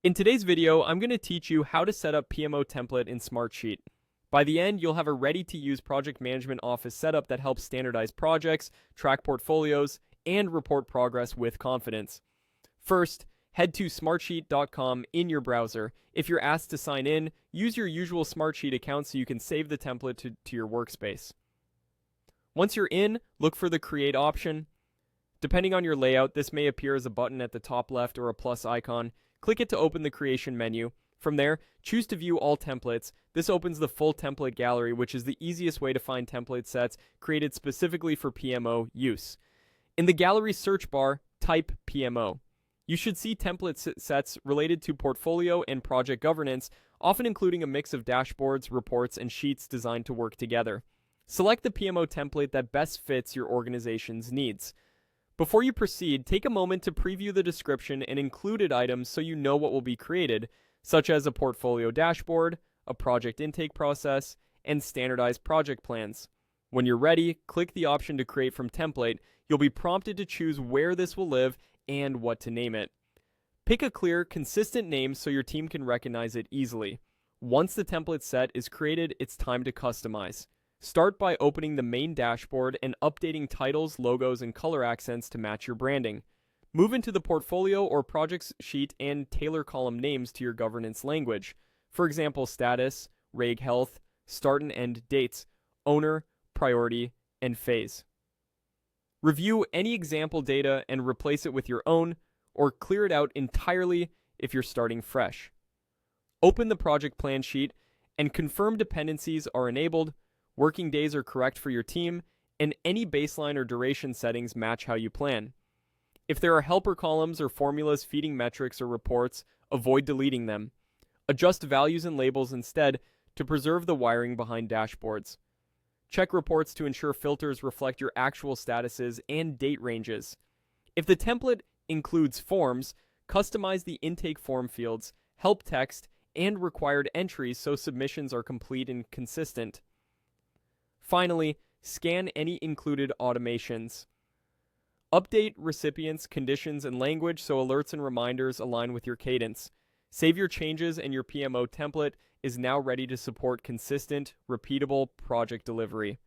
In today's video, I'm going to teach you how to set up PMO template in Smartsheet. By the end, you'll have a ready-to-use project management office setup that helps standardize projects, track portfolios, and report progress with confidence. First, head to smartsheet.com in your browser. If you're asked to sign in, use your usual Smartsheet account so you can save the template to your workspace. Once you're in, look for the Create option. Depending on your layout, this may appear as a button at the top left or a plus icon. Click it to open the creation menu. From there, choose to view all templates. This opens the full template gallery, which is the easiest way to find template sets created specifically for PMO use. In the gallery search bar, type PMO. You should see template sets related to portfolio and project governance, often including a mix of dashboards, reports, and sheets designed to work together. Select the PMO template that best fits your organization's needs. Before you proceed, take a moment to preview the description and included items so you know what will be created, such as a portfolio dashboard, a project intake process, and standardized project plans. When you're ready, click the option to create from template. You'll be prompted to choose where this will live and what to name it. Pick a clear, consistent name so your team can recognize it easily. Once the template set is created, it's time to customize. Start by opening the main dashboard and updating titles, logos, and color accents to match your branding. Move into the portfolio or projects sheet and tailor column names to your governance language. For example, status, reg health, start and end dates, owner, priority, and phase. Review any example data and replace it with your own, or clear it out entirely if you're starting fresh. Open the project plan sheet and confirm dependencies are enabled, working days are correct for your team, and any baseline or duration settings match how you plan. If there are helper columns or formulas feeding metrics or reports, avoid deleting them. Adjust values and labels instead to preserve the wiring behind dashboards. Check reports to ensure filters reflect your actual statuses and date ranges. If the template includes forms, customize the intake form fields, help text, and required entries so submissions are complete and consistent. Finally, scan any included automations. Update recipients, conditions, and language so alerts and reminders align with your cadence. Save your changes and your PMO template is now ready to support consistent, repeatable project delivery.